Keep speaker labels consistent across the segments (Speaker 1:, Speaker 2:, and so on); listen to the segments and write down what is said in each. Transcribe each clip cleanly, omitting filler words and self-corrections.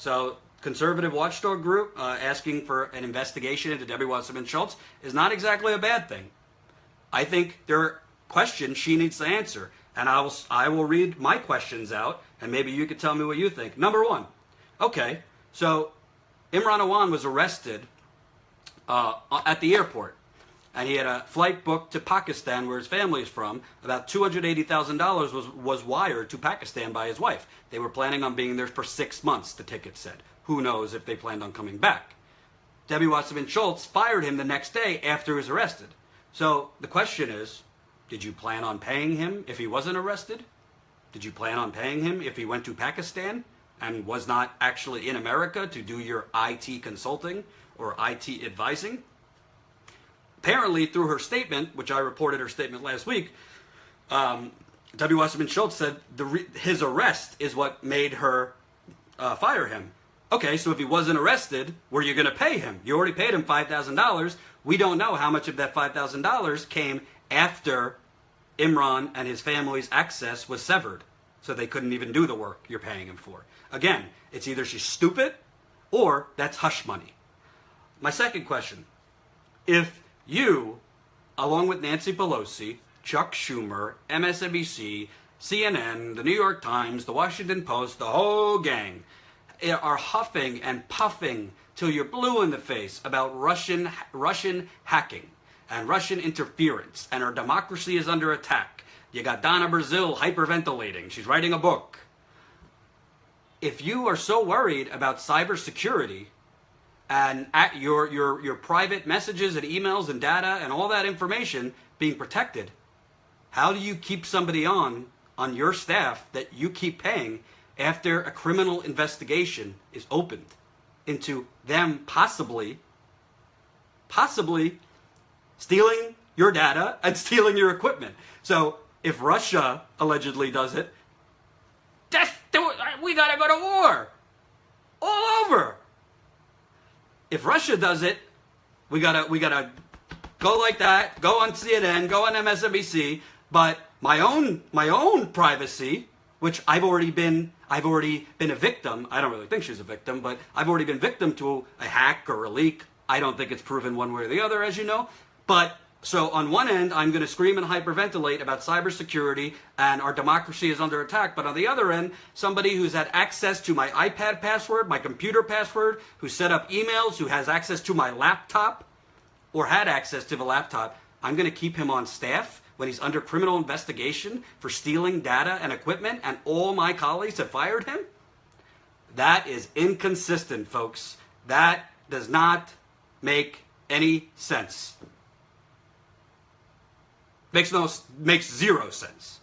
Speaker 1: So conservative watchdog group asking for an investigation into Debbie Wasserman Schultz is not exactly a bad thing. I think there are questions she needs to answer. And I will read my questions out, and maybe you could tell me what you think. Number one, okay, so Imran Awan was arrested at the airport, and he had a flight booked to Pakistan, where his family is from. About $280,000 was wired to Pakistan by his wife. They were planning on being there for 6 months, the ticket said. Who knows if they planned on coming back. Debbie Wasserman Schultz fired him the next day after he was arrested. So the question is, did you plan on paying him if he wasn't arrested? Did you plan on paying him if he went to Pakistan and was not actually in America to do your IT consulting or IT advising? Apparently, through her statement, which I reported her statement last week, Debbie Wasserman Schultz said his arrest is what made her fire him. Okay, so if he wasn't arrested, were you going to pay him? You already paid him $5,000. We don't know how much of that $5,000 came after Imran and his family's access was severed, so they couldn't even do the work you're paying him for. Again, it's either she's stupid or that's hush money. My second question, if you, along with Nancy Pelosi, Chuck Schumer, MSNBC, CNN, the New York Times, the Washington Post, the whole gang, are huffing and puffing till you're blue in the face about Russian hacking and Russian interference, and our democracy is under attack. You got Donna Brazil hyperventilating. She's writing a book. If you are so worried about cybersecurity and at your private messages and emails and data and all that information being protected, how do you keep somebody on your staff that you keep paying after a criminal investigation is opened into them possibly stealing your data and stealing your equipment? So if Russia allegedly does it, we gotta go to war. All over. If Russia does it, we gotta go like that, go on CNN, go on MSNBC, but my own privacy, which I've already been a victim. I don't really think she's a victim, but I've already been victim to a hack or a leak. I don't think it's proven one way or the other, as you know. But so on one end, I'm going to scream and hyperventilate about cybersecurity and our democracy is under attack. But on the other end, somebody who's had access to my iPad password, my computer password, who set up emails, who has access to my laptop or had access to the laptop, I'm going to keep him on staff when he's under criminal investigation for stealing data and equipment, and all my colleagues have fired him? That is inconsistent, folks. That does not make any sense. Makes zero sense.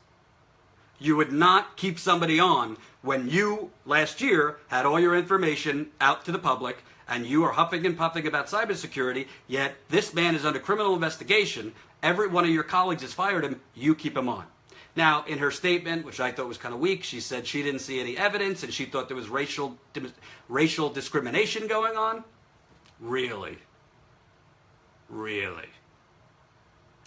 Speaker 1: You would not keep somebody on when you, last year, had all your information out to the public, and you are huffing and puffing about cybersecurity, yet this man is under criminal investigation. Every one of your colleagues has fired him. You keep him on. Now, in her statement, which I thought was kind of weak, she said she didn't see any evidence and she thought there was racial discrimination going on. Really? Really?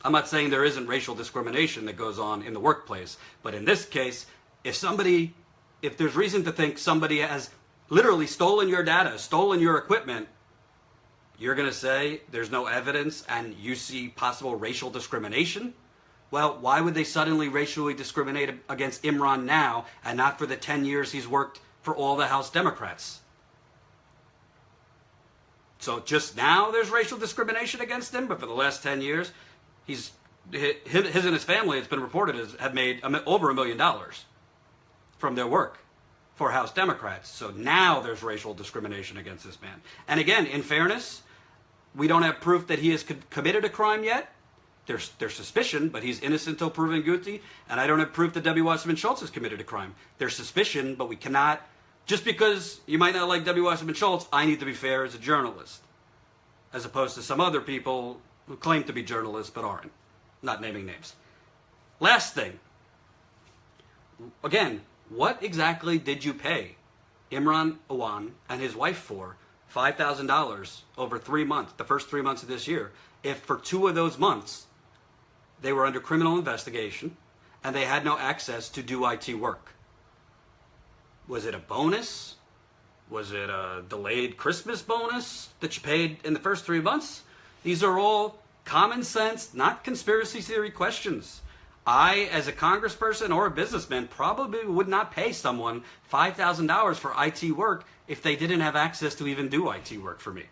Speaker 1: I'm not saying there isn't racial discrimination that goes on in the workplace, but in this case, if there's reason to think somebody has literally stolen your data, stolen your equipment, you're going to say there's no evidence and you see possible racial discrimination? Well, why would they suddenly racially discriminate against Imran now and not for the 10 years he's worked for all the House Democrats? So just now there's racial discrimination against him, but for the last 10 years, his and his family, it's been reported, have made over $1 million from their work for House Democrats. So now there's racial discrimination against this man. And again, in fairness, we don't have proof that he has committed a crime yet. There's suspicion, but he's innocent until proven guilty. And I don't have proof that Debbie Wasserman Schultz has committed a crime. There's suspicion, but we cannot, just because you might not like Debbie Wasserman Schultz, I need to be fair as a journalist, as opposed to some other people who claim to be journalists but aren't. Not naming names. Last thing. Again, what exactly did you pay Imran Awan and his wife for $5,000 over 3 months, the first 3 months of this year, if for 2 of those months they were under criminal investigation and they had no access to do IT work? Was it a bonus? Was it a delayed Christmas bonus that you paid in the first 3 months? These are all common sense, not conspiracy theory questions. I, as a congressperson or a businessman, probably would not pay someone $5,000 for IT work if they didn't have access to even do IT work for me.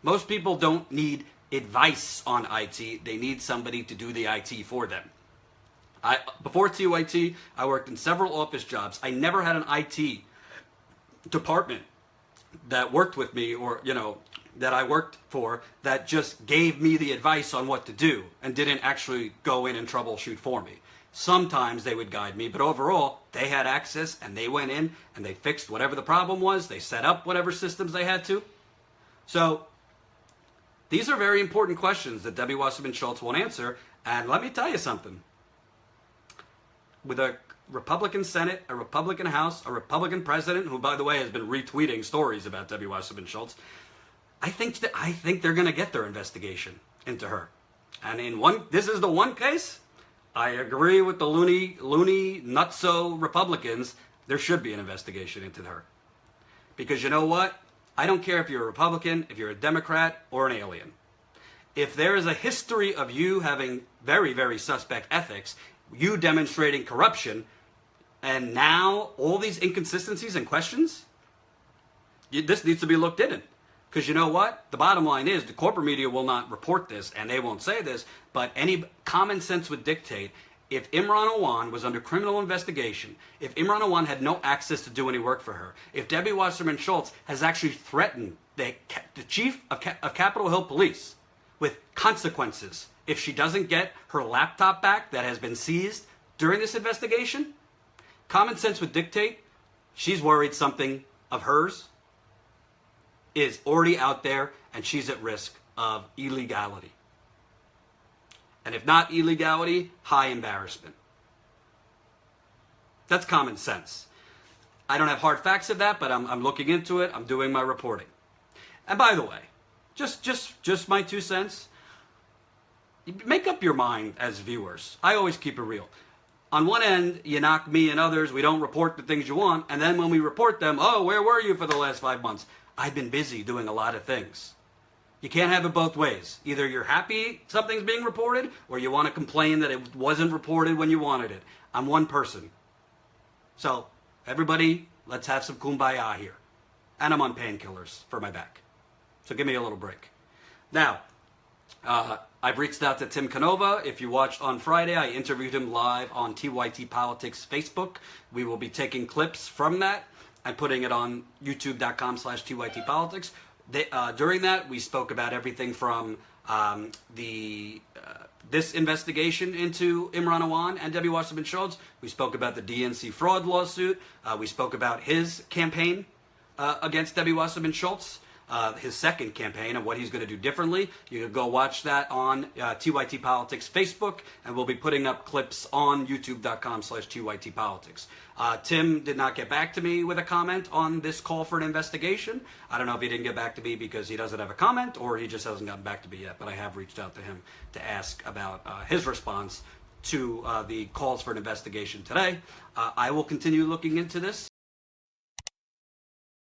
Speaker 1: Most people don't need advice on IT. They need somebody to do the IT for them. Before TYT, I worked in several office jobs. I never had an IT department that worked with me, or, that I worked for, that just gave me the advice on what to do and didn't actually go in and troubleshoot for me. Sometimes they would guide me, but overall, they had access and they went in and they fixed whatever the problem was. They set up whatever systems they had to. So these are very important questions that Debbie Wasserman Schultz won't answer. And let me tell you something. With a Republican Senate, a Republican House, a Republican president, who, by the way, has been retweeting stories about Debbie Wasserman Schultz, I think they're going to get their investigation into her. And this is the one case, I agree with the loony nutso Republicans, there should be an investigation into her. Because you know what? I don't care if you're a Republican, if you're a Democrat, or an alien. If there is a history of you having very, very suspect ethics, you demonstrating corruption, and now all these inconsistencies and questions, this needs to be looked in. Because you know what? The bottom line is the corporate media will not report this, and they won't say this, but any common sense would dictate, if Imran Awan was under criminal investigation, if Imran Awan had no access to do any work for her, if Debbie Wasserman Schultz has actually threatened the chief of Capitol Hill Police with consequences if she doesn't get her laptop back that has been seized during this investigation, common sense would dictate she's worried something of hers is already out there and she's at risk of illegality. And if not illegality, high embarrassment. That's common sense. I don't have hard facts of that, but I'm looking into it. I'm doing my reporting. And by the way, just my 2 cents. Make up your mind as viewers. I always keep it real. On one end, you knock me and others. We don't report the things you want. And then when we report them, oh, where were you for the last 5 months? I've been busy doing a lot of things. You can't have it both ways. Either you're happy something's being reported, or you want to complain that it wasn't reported when you wanted it. I'm one person. So, everybody, let's have some kumbaya here. And I'm on painkillers for my back. So give me a little break. Now, I've reached out to Tim Canova. If you watched on Friday, I interviewed him live on TYT Politics Facebook. We will be taking clips from that and putting it on youtube.com/TYT Politics. During that, we spoke about everything from this investigation into Imran Awan and Debbie Wasserman Schultz. We spoke about the DNC fraud lawsuit. We spoke about his campaign against Debbie Wasserman Schultz, his second campaign, and what he's going to do differently. You can go watch that on TYT Politics Facebook, and we'll be putting up clips on youtube.com/TYT Politics. Tim did not get back to me with a comment on this call for an investigation. I don't know if he didn't get back to me because he doesn't have a comment, or he just hasn't gotten back to me yet, but I have reached out to him to ask about his response to the calls for an investigation today. I will continue looking into this.